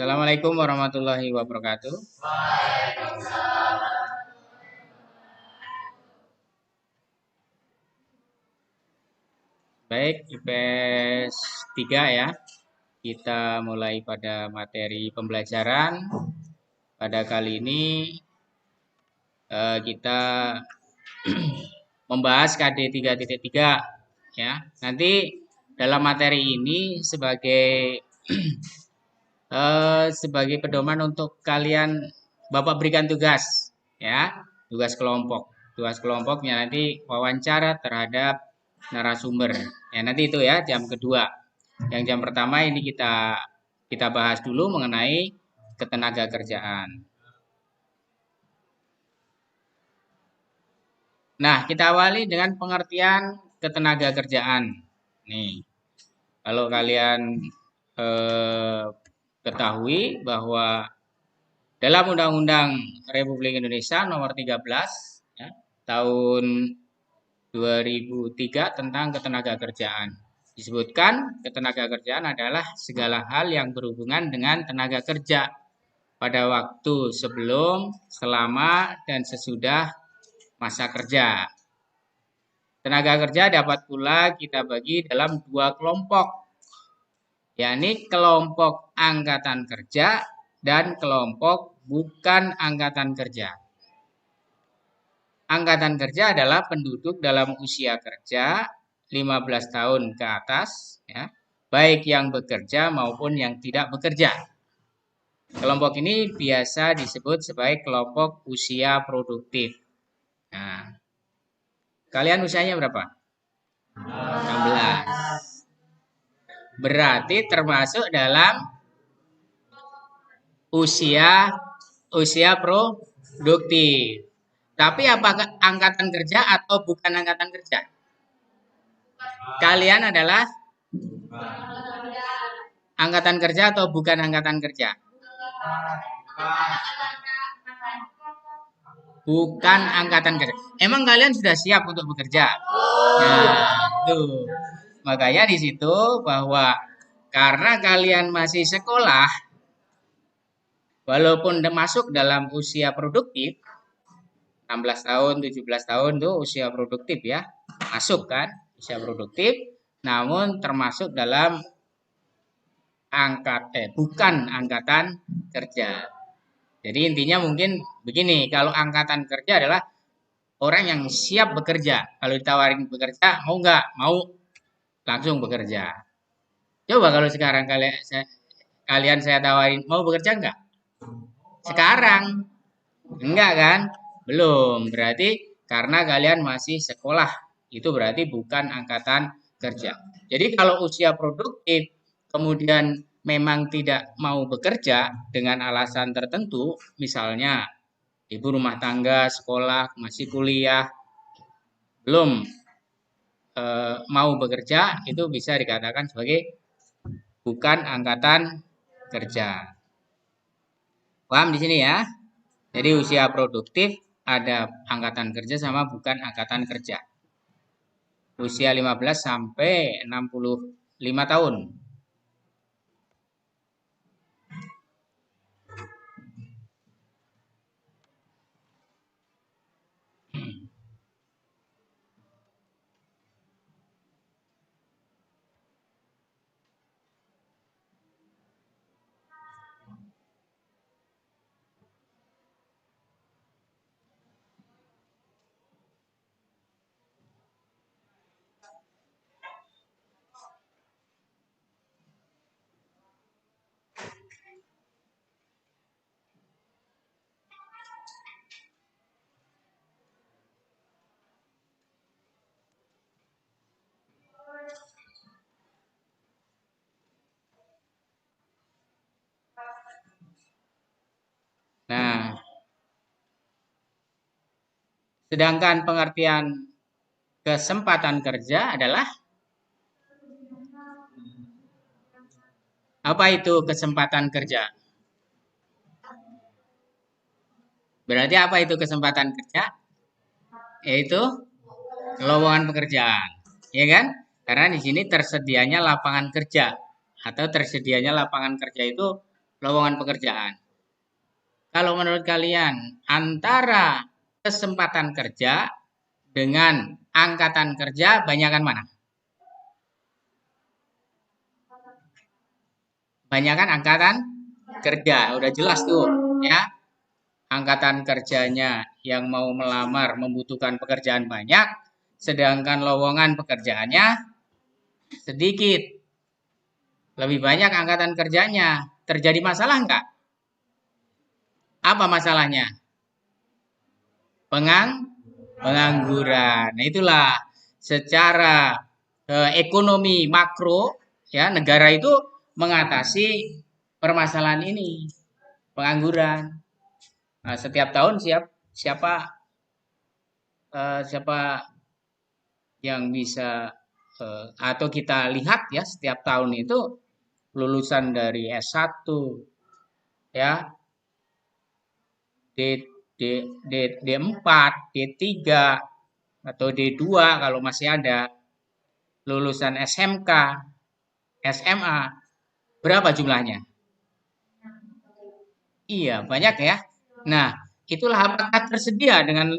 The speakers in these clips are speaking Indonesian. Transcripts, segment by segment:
Assalamualaikum warahmatullahi wabarakatuh. Baik, IPS 3 ya. Kita mulai pada materi pembelajaran. Pada kali ini kita membahas KD 3.3 ya. Nanti dalam materi ini sebagai pedoman untuk kalian Bapak berikan tugas ya, tugas kelompok. Tugas kelompoknya nanti wawancara terhadap narasumber. Ya nanti itu ya jam kedua. Yang jam pertama ini kita bahas dulu mengenai ketenaga kerjaan. Nah, kita awali dengan pengertian ketenaga kerjaan. Nih, kalau kalian ketahui bahwa dalam Undang-Undang Republik Indonesia Nomor 13 ya, tahun 2003 tentang ketenaga kerjaan. Disebutkan ketenaga kerjaan adalah segala hal yang berhubungan dengan tenaga kerja pada waktu sebelum, selama, dan sesudah masa kerja. Tenaga kerja dapat pula kita bagi dalam dua kelompok, yakni kelompok angkatan kerja dan kelompok bukan angkatan kerja. Angkatan kerja adalah penduduk dalam usia kerja 15 tahun ke atas, ya, baik yang bekerja maupun yang tidak bekerja. Kelompok ini biasa disebut sebagai kelompok usia produktif. Nah, kalian usianya berapa? 16. Berarti termasuk dalam usia produktif. Tapi apakah angkatan kerja atau bukan angkatan kerja? Kalian adalah angkatan kerja atau bukan angkatan kerja? Bukan angkatan kerja. Emang kalian sudah siap untuk bekerja? Nah, tuh. Makanya di situ bahwa karena kalian masih sekolah, walaupun masuk dalam usia produktif, 16 tahun, 17 tahun tuh usia produktif ya. Masuk kan, usia produktif, namun termasuk dalam bukan angkatan kerja. Jadi intinya mungkin begini, kalau angkatan kerja adalah orang yang siap bekerja. Kalau ditawarin bekerja, mau nggak? Mau, langsung bekerja. Coba kalau sekarang kalian saya tawarin, mau bekerja nggak? Sekarang, enggak kan? Belum. Berarti karena kalian masih sekolah, itu berarti bukan angkatan kerja. Jadi kalau usia produktif, kemudian memang tidak mau bekerja dengan alasan tertentu, misalnya ibu rumah tangga, sekolah, masih kuliah, belum mau bekerja, itu bisa dikatakan sebagai bukan angkatan kerja. Paham di sini ya? Jadi usia produktif ada angkatan kerja sama bukan angkatan kerja. Usia 15 sampai 65 tahun. Nah, sedangkan pengertian kesempatan kerja adalah apa itu kesempatan kerja? Berarti apa itu kesempatan kerja? Yaitu lowongan pekerjaan, ya kan? Karena di sini tersedianya lapangan kerja atau tersedianya lapangan kerja itu lowongan pekerjaan. Kalau menurut kalian antara kesempatan kerja dengan angkatan kerja banyakan mana? Banyakan angkatan kerja, udah jelas tuh ya. Angkatan kerjanya yang mau melamar membutuhkan pekerjaan banyak, sedangkan lowongan pekerjaannya sedikit. Lebih banyak angkatan kerjanya. Terjadi masalah nggak? Apa masalahnya? Pengangguran. Nah, itulah secara ekonomi makro ya negara itu mengatasi permasalahan ini, pengangguran. Nah, setiap tahun siapa siapa yang bisa atau kita lihat ya setiap tahun itu lulusan dari S1 ya D D D D4, D3 atau D2 kalau masih ada lulusan SMK, SMA berapa jumlahnya? Iya, banyak ya. Nah, itulah apakah tersedia dengan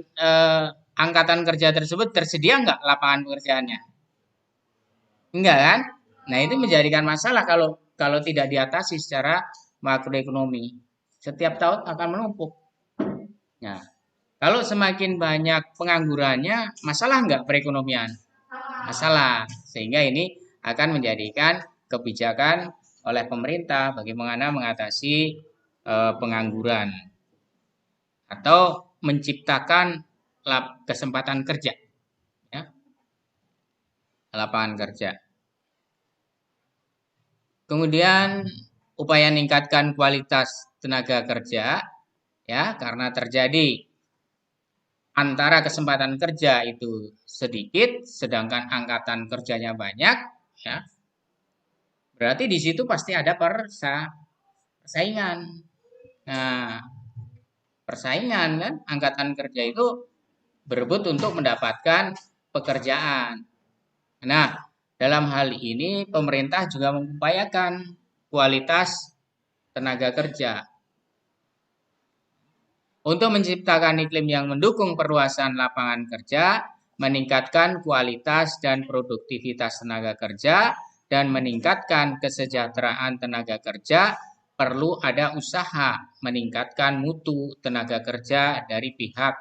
angkatan kerja tersebut tersedia nggak lapangan pekerjaannya? Enggak kan? Nah, itu menjadikan masalah kalau kalau tidak diatasi secara makroekonomi. Setiap tahun akan menumpuk. Nah, kalau semakin banyak penganggurannya, masalah nggak perekonomian? Masalah. Sehingga ini akan menjadikan kebijakan oleh pemerintah bagaimana mengatasi pengangguran atau menciptakan kesempatan kerja, ya, lapangan kerja. Kemudian upaya meningkatkan kualitas tenaga kerja, ya, karena terjadi antara kesempatan kerja itu sedikit, sedangkan angkatan kerjanya banyak, ya, berarti di situ pasti ada persaingan. Nah, persaingan kan, angkatan kerja itu berebut untuk mendapatkan pekerjaan. Nah, dalam hal ini pemerintah juga mengupayakan kualitas tenaga kerja untuk menciptakan iklim yang mendukung perluasan lapangan kerja, meningkatkan kualitas dan produktivitas tenaga kerja, dan meningkatkan kesejahteraan tenaga kerja, perlu ada usaha meningkatkan mutu tenaga kerja dari pihak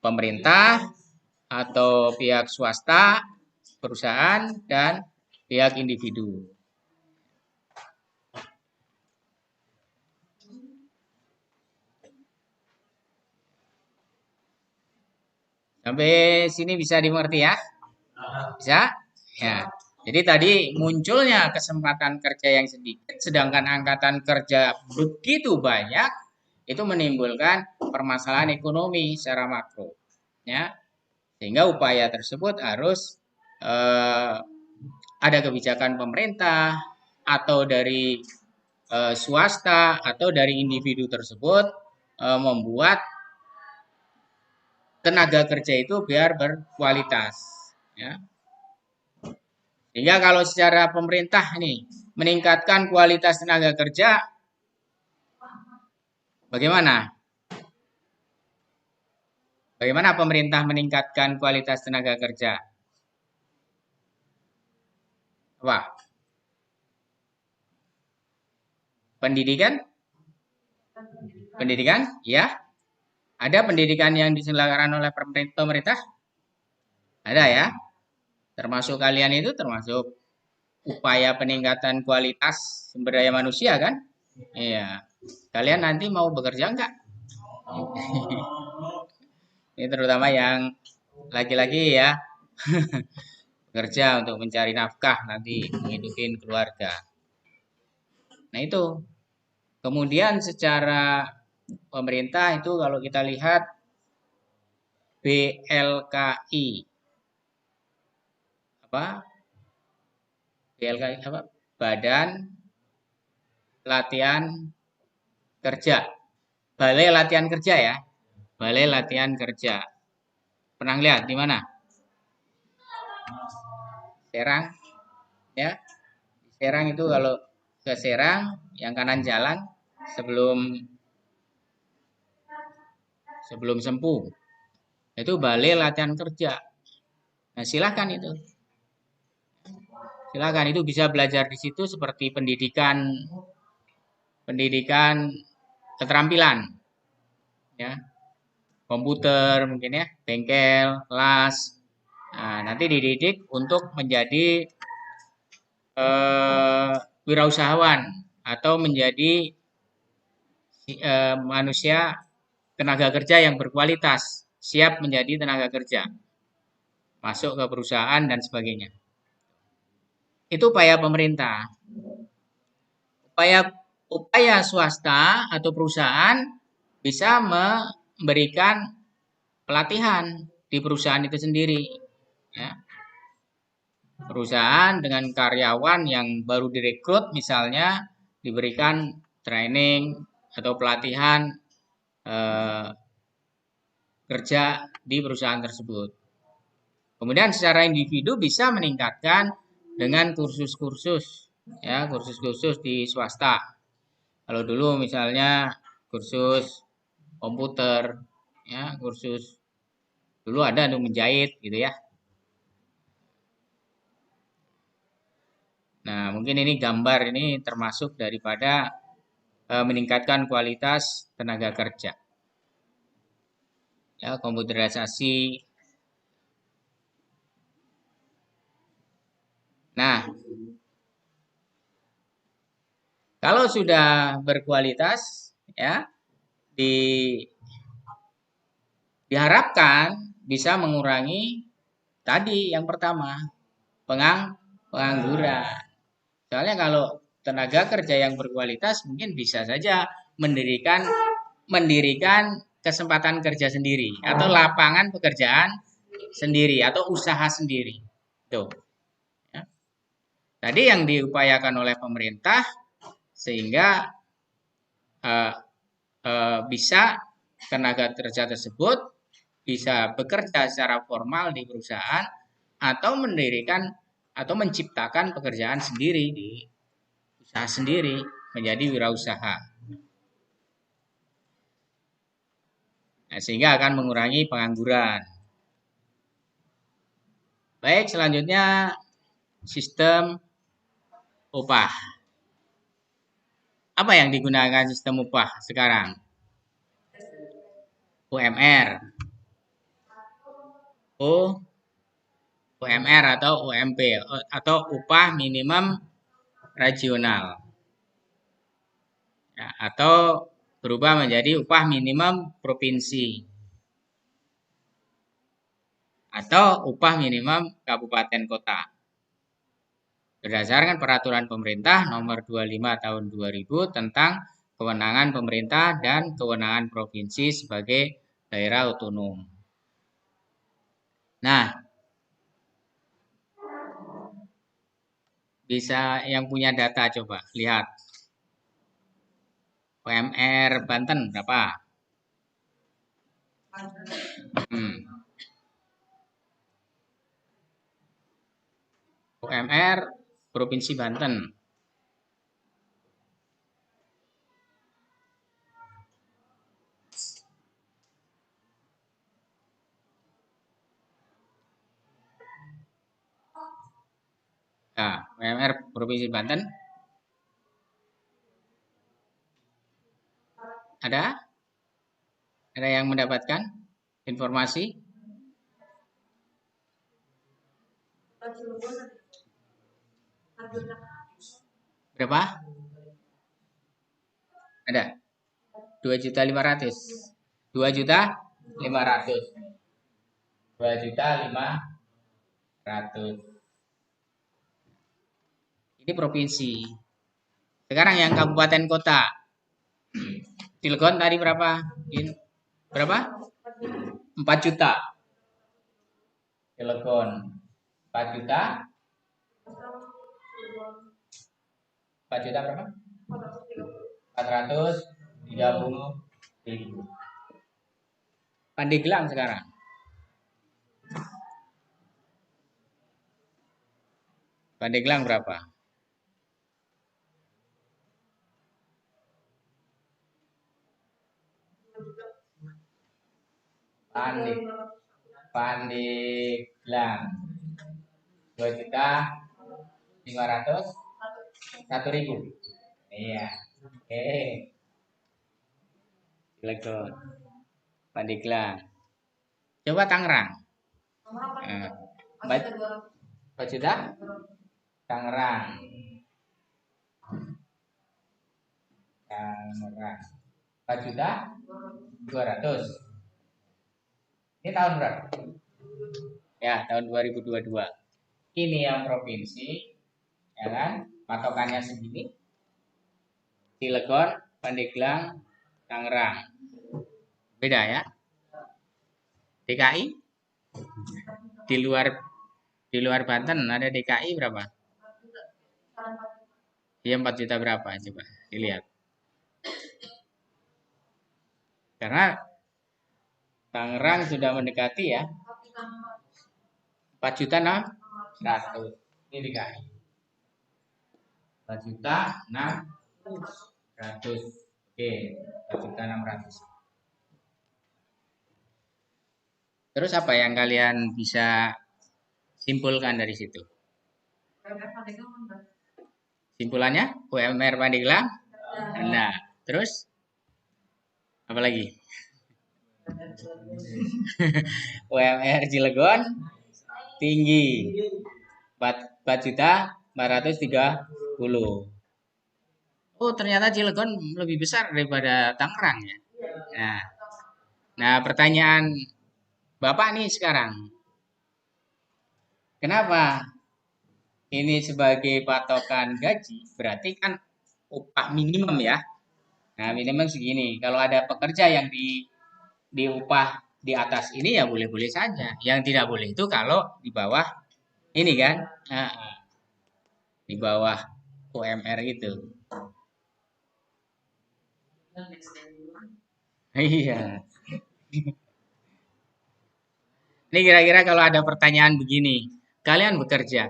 pemerintah atau pihak swasta, perusahaan, dan pihak individu. Sampai sini bisa dimengerti ya? Bisa? Ya. Jadi tadi munculnya kesempatan kerja yang sedikit, sedangkan angkatan kerja begitu banyak, itu menimbulkan permasalahan ekonomi secara makro. Ya. Sehingga upaya tersebut harus ada kebijakan pemerintah atau dari swasta atau dari individu tersebut membuat tenaga kerja itu biar berkualitas. Ya. Sehingga kalau secara pemerintah nih meningkatkan kualitas tenaga kerja, bagaimana? Bagaimana pemerintah meningkatkan kualitas tenaga kerja? Apa? Pendidikan? Pendidikan? Ya. Ada pendidikan yang diselenggarakan oleh pemerintah? Ada ya. Termasuk kalian itu termasuk upaya peningkatan kualitas sumber daya manusia kan? Iya. Kalian nanti mau bekerja enggak? Ini terutama yang laki-laki ya. Bekerja untuk mencari nafkah nanti menghidupi keluarga. Nah itu. Kemudian secara pemerintah itu kalau kita lihat BLKI apa? BLKI apa? Badan Latihan Kerja. Balai Latihan Kerja ya. Balai Latihan Kerja. Pernah lihat di mana? Serang ya. Di Serang itu kalau ke Serang yang kanan jalan sebelum sempuh. Itu balai latihan kerja. Nah, silakan itu. Silakan itu bisa belajar di situ seperti pendidikan keterampilan, ya, komputer mungkin ya, bengkel, las. Nah, nanti dididik untuk menjadi wirausahawan atau menjadi manusia tenaga kerja yang berkualitas, siap menjadi tenaga kerja, masuk ke perusahaan dan sebagainya. Itu upaya pemerintah. Upaya swasta atau perusahaan bisa memberikan pelatihan di perusahaan itu sendiri. Ya. Perusahaan dengan karyawan yang baru direkrut misalnya diberikan training atau pelatihan kerja di perusahaan tersebut. Kemudian secara individu bisa meningkatkan dengan kursus-kursus, ya, kursus-kursus di swasta. Kalau dulu misalnya kursus komputer, ya, kursus dulu ada untuk menjahit gitu ya. Nah, mungkin ini gambar ini termasuk daripada meningkatkan kualitas tenaga kerja. Ya, komputerisasi. Nah, kalau sudah berkualitas, ya, diharapkan bisa mengurangi tadi yang pertama, pengangguran. Soalnya kalau tenaga kerja yang berkualitas mungkin bisa saja mendirikan kesempatan kerja sendiri atau lapangan pekerjaan sendiri atau usaha sendiri. Tuh. Ya. Tadi yang diupayakan oleh pemerintah sehingga bisa tenaga kerja tersebut bisa bekerja secara formal di perusahaan atau mendirikan atau menciptakan pekerjaan sendiri di usaha sendiri menjadi wirausaha. Nah, sehingga akan mengurangi pengangguran. Baik, selanjutnya sistem upah. Apa yang digunakan sistem upah sekarang? UMR. UMR atau UMP atau upah minimum regional. Ya, atau berubah menjadi upah minimum provinsi. Atau upah minimum kabupaten kota. Berdasarkan peraturan pemerintah nomor 25 tahun 2000 tentang kewenangan pemerintah dan kewenangan provinsi sebagai daerah otonom. Nah, bisa yang punya data coba lihat. UMR Banten berapa? UMR Provinsi Banten. Nah, UMR Provinsi Banten. Ada? Ada yang mendapatkan informasi? Berapa? Ada? 2.500.000. 2.500.000. 2.500.000. Ini provinsi. Sekarang yang kabupaten kota. Cilegon tadi berapa? Berapa? 4 juta. Cilegon 4 juta. 4 juta berapa? 430.000. Pandeglang sekarang. Pandeglang berapa? Pandik, Pandeglang 2.501.000. Iya. Oke. Cilegon, Pandeglang. Coba Tangerang. 4 juta? Tangerang. Tangerang. 4 juta 200. Ini tahun berapa? Ya, tahun 2022. Ini yang provinsi, ya kan? Patokannya segini. Cilegon, Pandeglang, Tangerang. Beda ya? DKI? Di luar Banten ada DKI berapa? Iya 4 juta berapa? Coba dilihat. Karena Tangerang sudah mendekati ya. 4 juta 600. Ini DKI. 4 juta 600. Oke, 4 juta 600. Terus apa yang kalian bisa simpulkan dari situ? Simpulannya UMR Pandeglang. Nah, terus apa lagi? UMR Cilegon tinggi 4 juta 430. Oh, ternyata Cilegon lebih besar daripada Tangerang ya. Nah, pertanyaan Bapak nih sekarang, kenapa ini sebagai patokan gaji? Berarti kan upah minimum ya. Nah, minimum segini. Kalau ada pekerja yang diupah di atas ini ya boleh-boleh saja. Yang tidak boleh itu kalau di bawah ini kan, di bawah UMR itu. Iya. Ini kira-kira kalau ada pertanyaan begini, kalian bekerja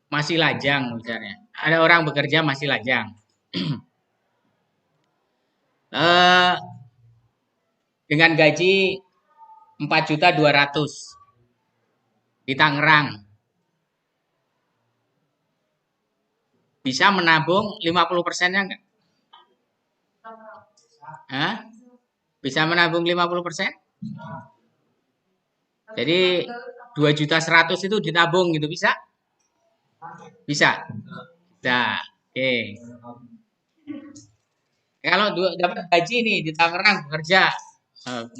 masih lajang misalnya. Ada orang bekerja masih lajang. eh dengan gaji 4.200.000 di Tangerang. Bisa menabung 50%-nya enggak? Hah? Bisa menabung 50%? Jadi 2.100.000 itu ditabung gitu bisa? Bisa. Nah, oke. Kalau dapat gaji nih di Tangerang kerja,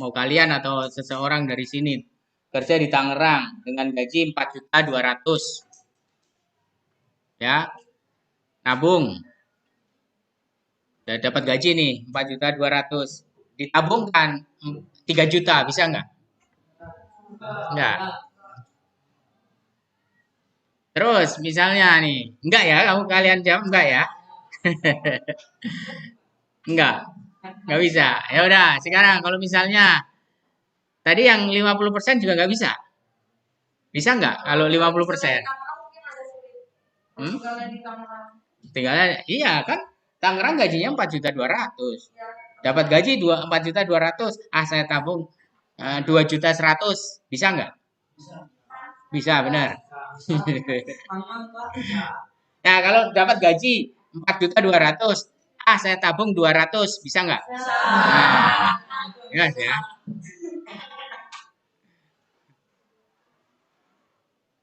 mau kalian atau seseorang dari sini kerja di Tangerang dengan gaji 4.200.000, ya, nabung, dapat gaji nih 4.200.000, ditabungkan 3 juta, bisa nggak? Nggak. Terus misalnya nih, enggak ya, kalian jawab enggak ya? Enggak bisa. Ya udah, sekarang kalau misalnya tadi yang 50% juga nggak bisa. Bisa nggak kalau 50%? Hmm? Tinggalnya, iya kan? Tangerang gajinya 4.200.000. Dapat gaji 4.200.000. Saya tabung 2.100.000. Bisa nggak? Bisa, benar. Nah, kalau dapat gaji 4.200.000, saya tabung 200, bisa nggak? Nah, jelas ya.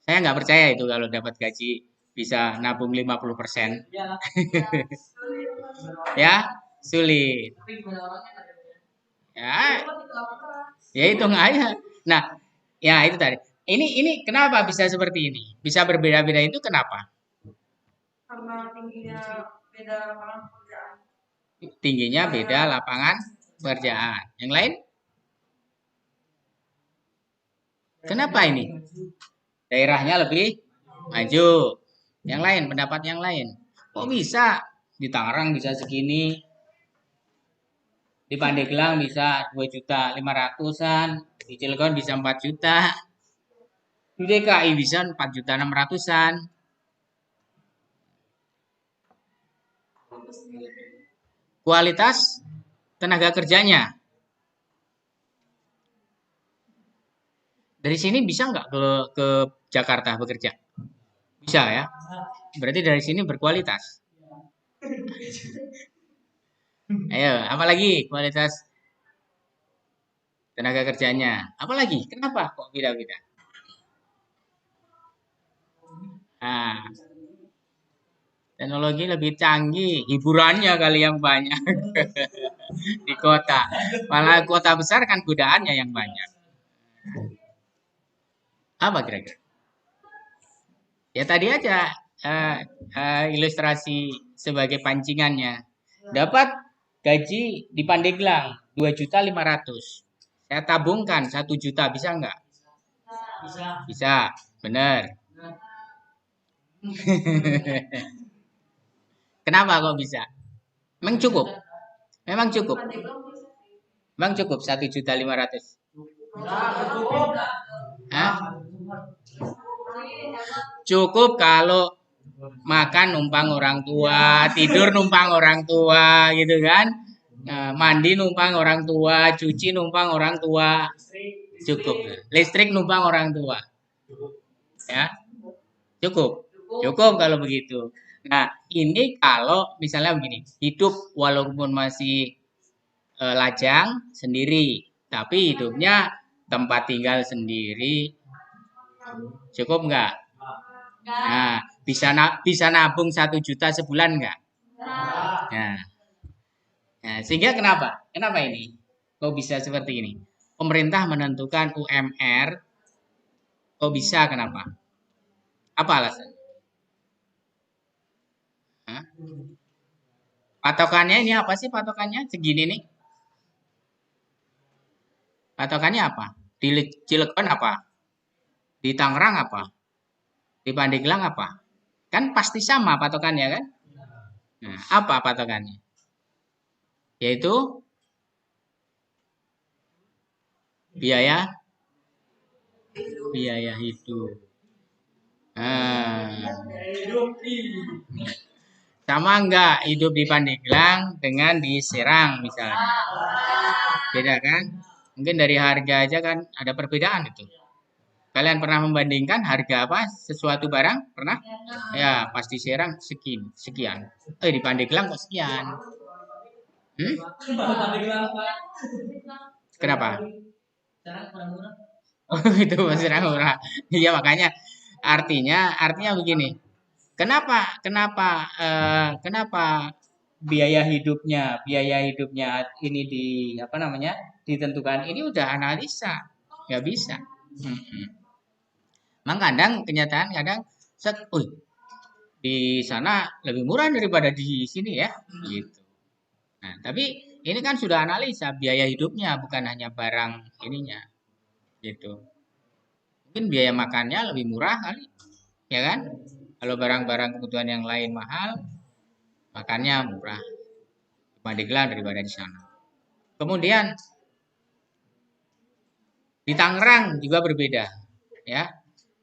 Saya nggak percaya itu kalau dapat gaji bisa nabung 50%. Ya, sulit. Ya, ya itu aja. Nah, ya itu tadi. Ini kenapa bisa seperti ini? Bisa berbeda-beda itu kenapa? Karena tingginya beda lapangan pekerjaan. Yang lain? Kenapa ini? Daerahnya lebih maju. Yang lain, pendapat yang lain. Kok bisa? Di Tangerang bisa segini, di Pandeglang bisa 2.500.000-an, di Cilegon bisa 4 juta, di DKI bisa 4.600.000-an. Kualitas tenaga kerjanya Dari sini bisa nggak ke Jakarta bekerja? Bisa ya. Berarti dari sini berkualitas. Ayo, apalagi kualitas tenaga kerjanya? Apalagi? Kenapa kok beda-beda? Nah, teknologi lebih canggih, hiburannya kali yang banyak di kota. Malah kota besar kan godaannya yang banyak. Apa kira-kira? Ya tadi aja eh, ilustrasi sebagai pancingannya. Dapat gaji di Pandeglang 2.500.000. Saya tabungkan 1 juta bisa nggak? Bisa, benar. Kenapa kok bisa? Memang cukup. Memang cukup. Memang cukup 1.500.000. Hah? Cukup kalau makan numpang orang tua, tidur numpang orang tua, gitu kan? Nah, mandi numpang orang tua, cuci numpang orang tua, cukup. Listrik numpang orang tua, ya, cukup, cukup kalau begitu. Nah, ini kalau misalnya begini, hidup walaupun masih lajang sendiri, tapi hidupnya tempat tinggal sendiri, cukup nggak? Nah, bisa nabung 1 juta sebulan nggak? Nah, nah, sehingga kenapa? Kenapa ini? Kok bisa seperti ini? Pemerintah menentukan UMR, kok bisa kenapa? Apa alasan? Hah? Patokannya ini apa sih patokannya? Segini nih. Patokannya apa? Di Cilegon apa? Di Tangerang apa? Di Pandeglang apa? Kan pasti sama patokannya kan? Nah, apa patokannya? Yaitu biaya biaya hidup. Nah, sama enggak hidup di Pandeglang dengan di Serang misalnya? Beda kan? Mungkin dari harga aja kan ada perbedaan itu. Kalian pernah membandingkan harga apa sesuatu barang? Pernah? Ya, pasti Serang sekian. Di Pandeglang kok sekian? Hmm? Kenapa? Oh, itu Serang murah. Iya makanya artinya begini. Kenapa biaya hidupnya ini di apa namanya ditentukan? Ini udah analisa, nggak bisa. Mm-mm. Memang kadang kenyataan kadang di sana lebih murah daripada di sini ya, gitu. Nah, tapi ini kan sudah analisa biaya hidupnya bukan hanya barang ininya, gitu. Mungkin biaya makannya lebih murah kali, ya kan? Kalau barang-barang kebutuhan yang lain mahal, makannya murah di Pandeglang daripada di sana. Kemudian di Tangerang juga berbeda, ya.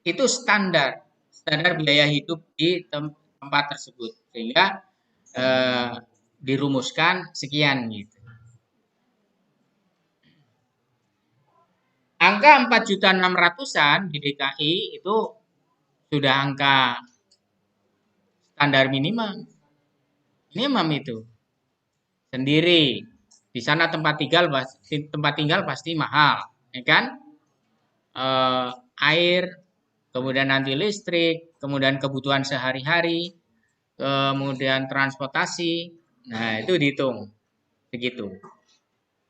Itu standar biaya hidup di tempat tersebut sehingga eh, dirumuskan sekian gitu. Angka 4.600.000-an di DKI itu sudah angka standar minimum itu sendiri. Di sana tempat tinggal pasti mahal, ya kan? Eh, air, kemudian nanti listrik, kemudian kebutuhan sehari-hari, kemudian transportasi. Nah, itu dihitung begitu.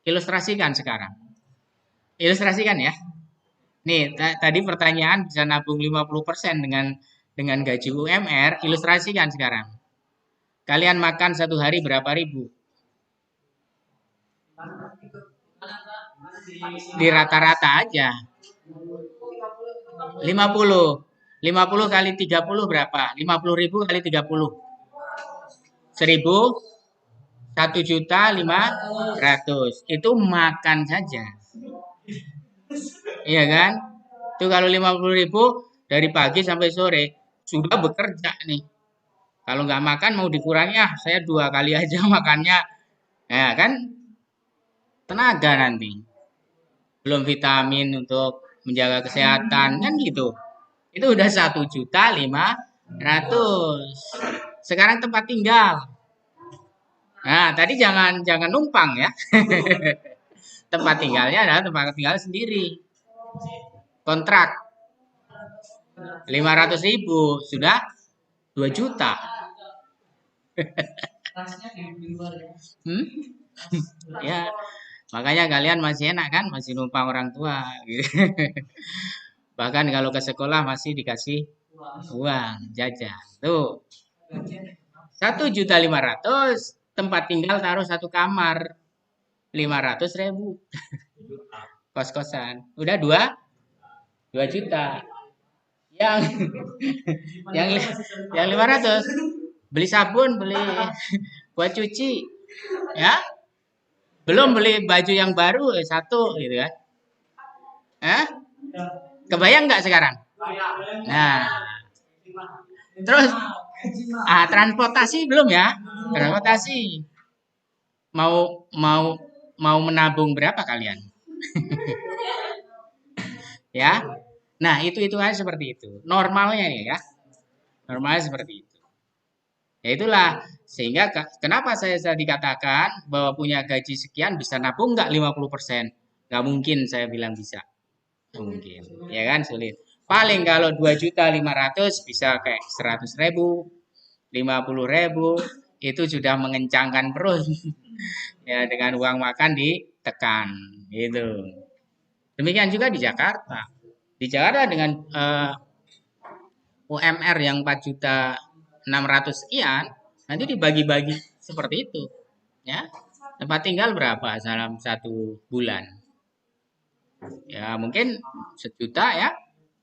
Ilustrasikan sekarang. Ilustrasikan ya. Nih, tadi pertanyaan bisa nabung 50% dengan gaji UMR, ilustrasikan sekarang. Kalian makan satu hari berapa ribu? Di rata-rata aja. 50. 50 kali 30 berapa? 50.000 kali 30. 1.000, 1.500.000. Itu makan saja. Iya kan? Itu kalau 50.000 dari pagi sampai sore sudah bekerja nih. Kalau nggak makan mau dikurangi saya 2 kali aja makannya. Ya kan tenaga nanti. Belum vitamin untuk menjaga kesehatan kan gitu. Itu udah 1.500.000. Sekarang tempat tinggal. Nah, tadi jangan jangan numpang ya. Tempat tinggalnya adalah tempat tinggal sendiri. Kontrak 500.000 sudah 2 juta. Hmm? Ya, makanya kalian masih enak kan, masih numpang orang tua gitu. Bahkan kalau ke sekolah masih dikasih uang jajan. Tuh, 1.500.000 tempat tinggal taruh satu kamar 500.000 kos-kosan. Udah 2 juta. Yang yang yang 500 beli sabun, beli buat cuci, ya. Belum beli baju yang baru satu gitu kan. Hah? Kebayang nggak sekarang? Nah, terus transportasi belum ya? Transportasi mau mau mau menabung berapa kalian? Ya. Nah, itu aja seperti itu. Normalnya ya. Normalnya seperti itu. Ya itulah sehingga kenapa saya dikatakan bahwa punya gaji sekian bisa nabung nggak 50%? Nggak mungkin saya bilang bisa. Nggak mungkin. Ya kan sulit. Paling kalau 2.500.000 bisa kayak 100.000, 50.000 itu sudah mengencangkan perut. Ya dengan uang makan ditekan gitu. Demikian juga di Jakarta. Di Jakarta dengan UMR yang 4.600.000 sekian, nanti dibagi-bagi seperti itu. Ya, tempat tinggal berapa dalam 1 bulan? Ya mungkin sejuta ya,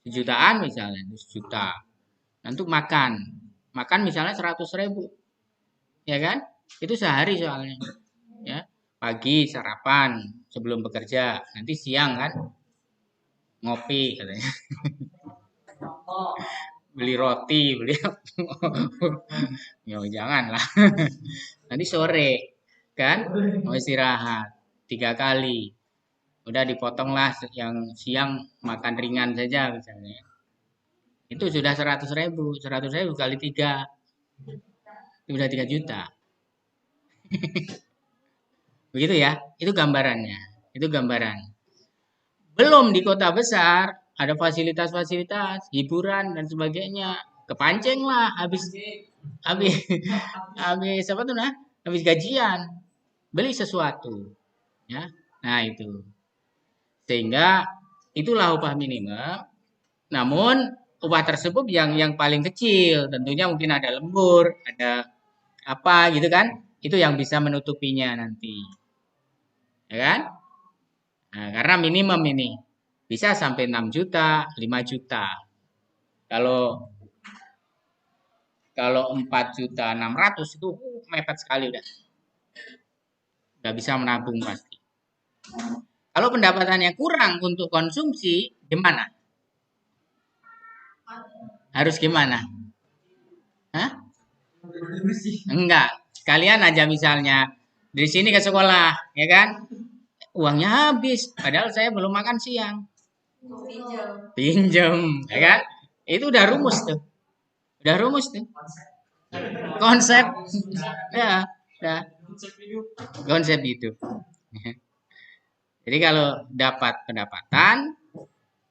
sejutaan misalnya, sejuta. Untuk makan misalnya 100.000, ya kan? Itu sehari soalnya. Ya, pagi sarapan sebelum bekerja, nanti siang kan ngopi katanya. Beli roti, beli ya jangan lah. Nanti sore kan mau istirahat 3 kali. Udah dipotonglah yang siang makan ringan saja misalnya. Itu sudah 100.000, 100.000 kali 3 sudah 3 juta. Begitu ya, itu gambarannya. Itu gambaran. Belum di kota besar ada fasilitas-fasilitas, hiburan dan sebagainya. Kepancing lah habis habis apa tuh nah? Habis gajian beli sesuatu, ya. Nah, itu. Sehingga itulah upah minimum. Namun upah tersebut yang paling kecil, tentunya mungkin ada lembur, ada apa gitu kan? Itu yang bisa menutupinya nanti. Ya kan? Nah, karena minimum ini bisa sampai 6 juta, 5 juta. Kalau kalau 4.600.000 itu mepet sekali udah. Udah bisa menabung pasti. Kalau pendapatannya kurang untuk konsumsi, gimana? Harus gimana? Hah? Enggak. Kalian aja misalnya dari sini ke sekolah, ya kan? Uangnya habis, padahal saya belum makan siang. Pinjam, ya kan? Itu udah rumus tuh. Udah rumus tuh. Konsep. Ya, ya. Konsep hidup. Jadi kalau dapat pendapatan,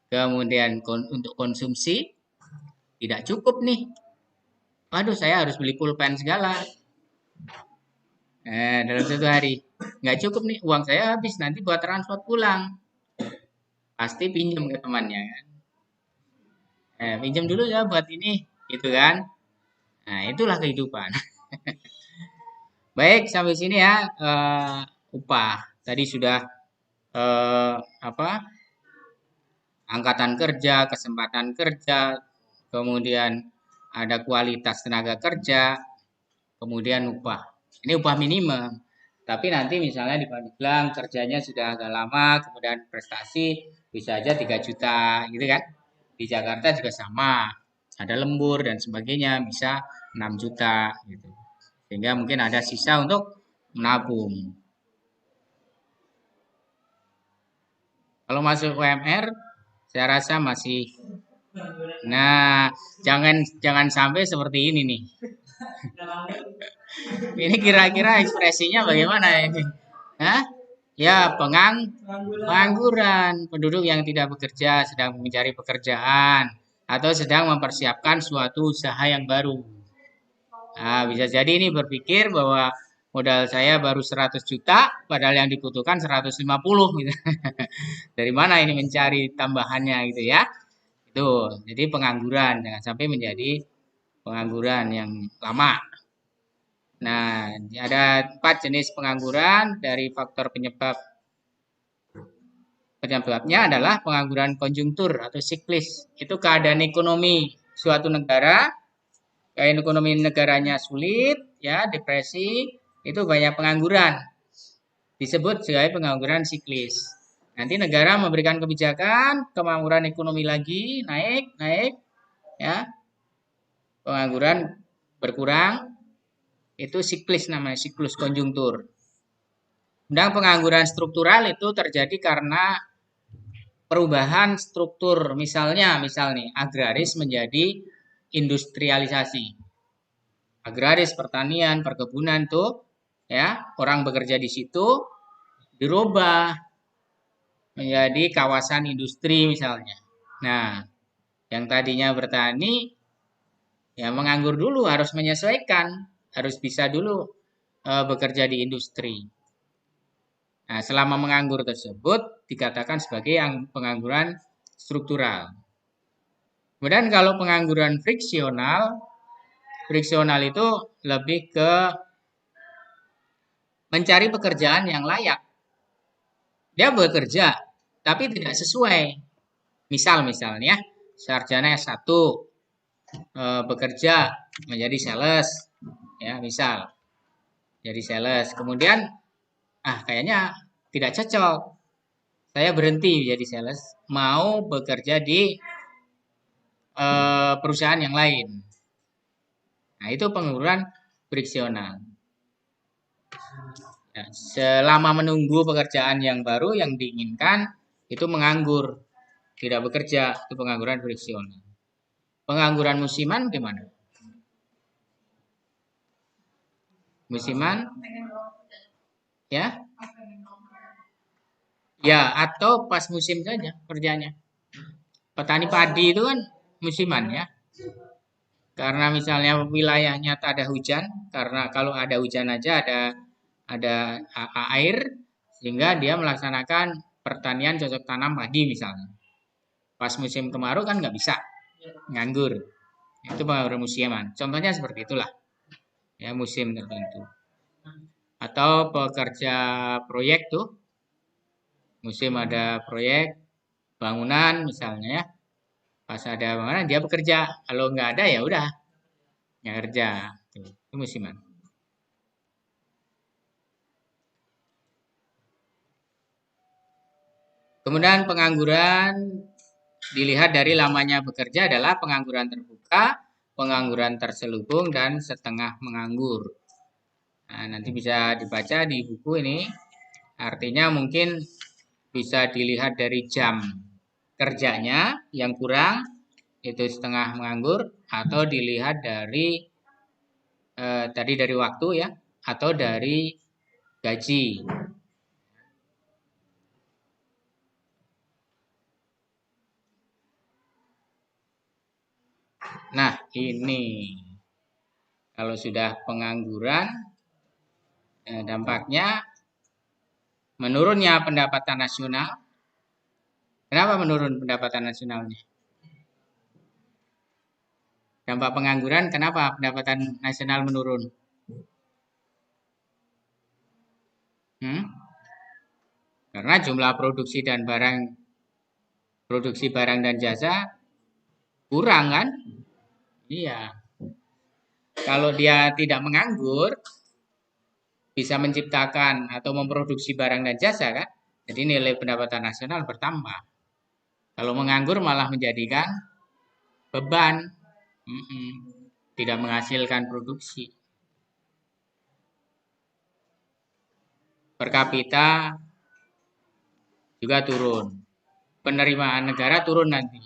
kemudian untuk konsumsi tidak cukup nih. Waduh, saya harus beli pulpen segala. Dalam 1 hari nggak cukup nih, uang saya habis nanti buat transport pulang. Pasti pinjam ke temannya kan. Pinjam dulu ya buat ini, gitu kan. Nah, itulah kehidupan. Baik, sampai sini ya upah. Tadi sudah apa? Angkatan kerja, kesempatan kerja, kemudian ada kualitas tenaga kerja, kemudian upah. Ini upah minimum. Tapi nanti misalnya dibilang kerjanya sudah agak lama, kemudian prestasi bisa aja 3 juta gitu kan. Di Jakarta juga sama. Ada lembur dan sebagainya bisa 6 juta gitu. Sehingga mungkin ada sisa untuk menabung. Kalau masuk UMR Saya rasa masih. Nah, jangan sampai seperti ini nih. Ini kira-kira ekspresinya bagaimana ini? Hah? Ya, pengangguran, penduduk yang tidak bekerja sedang mencari pekerjaan atau sedang mempersiapkan suatu usaha yang baru. Nah, bisa jadi ini berpikir bahwa modal saya baru 100 juta, padahal yang dibutuhkan 150 gitu. Dari mana ini mencari tambahannya gitu ya? Itu, jadi pengangguran, jangan sampai menjadi pengangguran yang lama. Nah, ada 4 jenis pengangguran dari faktor penyebabnya adalah pengangguran konjungtur atau siklis. Itu keadaan ekonomi suatu negara, keadaan ekonomi negaranya sulit, ya depresi, itu banyak pengangguran. Disebut sebagai pengangguran siklis. Nanti negara memberikan kebijakan, kemampuan ekonomi lagi naik, ya pengangguran berkurang, itu siklis namanya, siklus konjungtur. Dan pengangguran struktural itu terjadi karena perubahan struktur, misalnya nih agraris menjadi industrialisasi. Agraris pertanian, perkebunan tuh ya, orang bekerja di situ dirubah menjadi kawasan industri misalnya. Nah, yang tadinya bertani ya menganggur dulu, harus menyesuaikan, harus bisa dulu bekerja di industri. Nah, selama menganggur tersebut dikatakan sebagai pengangguran struktural. Kemudian kalau pengangguran friksional itu lebih ke mencari pekerjaan yang layak. Dia bekerja, tapi tidak sesuai. Misalnya, sarjana S1 bekerja menjadi sales, ya misal, jadi sales. Kemudian, kayaknya tidak cocok. Saya berhenti jadi sales, mau bekerja di perusahaan yang lain. Nah, itu pengangguran friksional. Ya, selama menunggu pekerjaan yang baru yang diinginkan, itu menganggur, tidak bekerja, itu pengangguran friksional. Pengangguran musiman gimana? Musiman? Ya? Ya, atau pas musim saja kerjanya. Petani padi itu kan musiman ya. Karena misalnya wilayahnya tak ada hujan, karena kalau ada hujan aja ada air, sehingga dia melaksanakan pertanian cocok tanam padi misalnya. Pas musim kemarau kan nggak bisa, nganggur. Itu pengangguran musiman. Contohnya seperti itulah, ya musim tertentu. Atau pekerja proyek tuh, musim ada proyek bangunan misalnya ya. Pas ada bangunan dia bekerja, kalau nggak ada ya udah nggak kerja. Itu musiman. Kemudian pengangguran dilihat dari lamanya bekerja adalah pengangguran terbuka, pengangguran terselubung, dan setengah menganggur. Nah, nanti bisa dibaca di buku ini. Artinya mungkin bisa dilihat dari jam kerjanya yang kurang, itu setengah menganggur, atau dilihat dari tadi dari waktu ya, atau dari gaji. Nah, ini kalau sudah pengangguran, dampaknya menurunnya pendapatan nasional. Kenapa menurun pendapatan nasionalnya? Dampak pengangguran, kenapa pendapatan nasional menurun? Karena jumlah produksi barang dan jasa kurang kan? Iya. Kalau dia tidak menganggur, bisa menciptakan atau memproduksi barang dan jasa kan? Jadi nilai pendapatan nasional bertambah. Kalau menganggur malah menjadikan beban, tidak menghasilkan produksi. Per kapita juga turun. penerimaan negara turun nanti.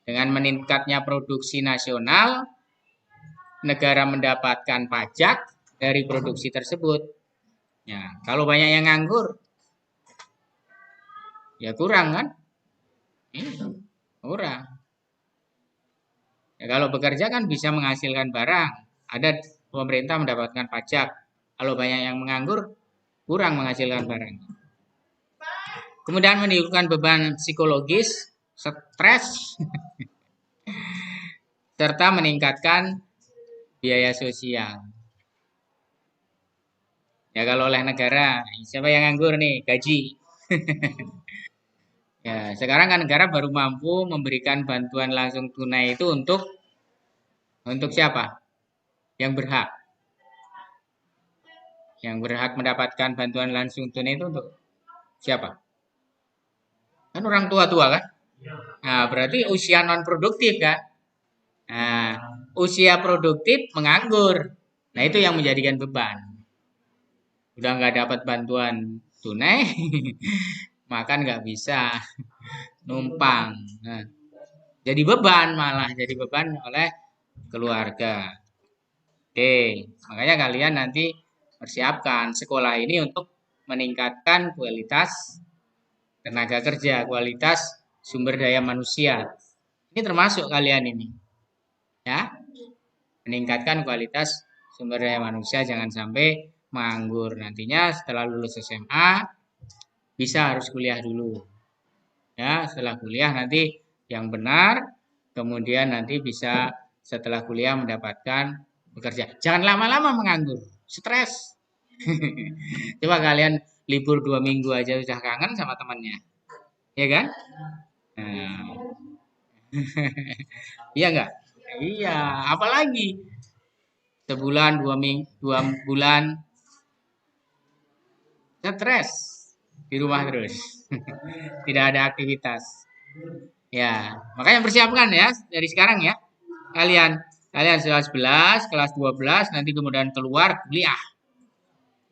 Dengan meningkatnya produksi nasional, negara mendapatkan pajak dari produksi tersebut. Ya, kalau banyak yang nganggur, ya kurang kan? Kurang. Ya, kalau bekerja kan bisa menghasilkan barang. Ada pemerintah mendapatkan pajak. Kalau banyak yang menganggur, kurang menghasilkan barang. Kemudian menimbulkan beban psikologis, stres, serta meningkatkan biaya sosial. Ya kalau oleh negara, siapa yang nganggur nih? Gaji. Ya, sekarang kan negara baru mampu memberikan bantuan langsung tunai itu untuk siapa? Yang berhak. Yang berhak mendapatkan bantuan langsung tunai itu untuk siapa? Kan orang tua-tua kan? Nah, berarti usia non produktif kan? Nah, usia produktif menganggur. Nah, itu yang menjadikan beban. Udah nggak dapat bantuan tunai, makan nggak bisa, numpang. Nah, jadi beban malah, jadi beban oleh keluarga. Oke, makanya kalian nanti persiapkan sekolah ini untuk meningkatkan kualitas tenaga kerja, kualitas sumber daya manusia. Ini termasuk kalian ini, ya, meningkatkan kualitas sumber daya manusia, jangan sampai menganggur. Nantinya setelah lulus SMA bisa harus kuliah dulu, ya. Setelah kuliah nanti yang benar, kemudian nanti bisa setelah kuliah mendapatkan bekerja. Jangan lama-lama menganggur, stres. Coba kalian libur 2 minggu aja sudah kangen sama temannya, ya kan? Nah, iya enggak? Iya, apalagi sebulan, 2 minggu, 2 bulan stres di rumah terus, tidak ada aktivitas. Ya, makanya persiapkan ya dari sekarang ya. Kalian kalian kelas 11, kelas 12 nanti kemudian keluar kuliah.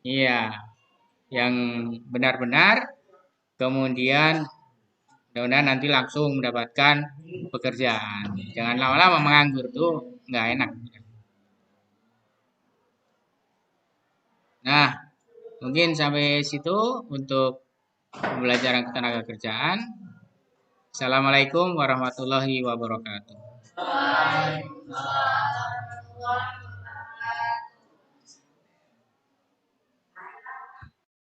Iya, yang benar-benar kemudian mudah-mudahan nanti langsung mendapatkan pekerjaan. Jangan lama-lama menganggur tuh nggak enak. Nah, mungkin sampai situ untuk pembelajaran ketenaga kerjaan. Assalamualaikum warahmatullahi wabarakatuh.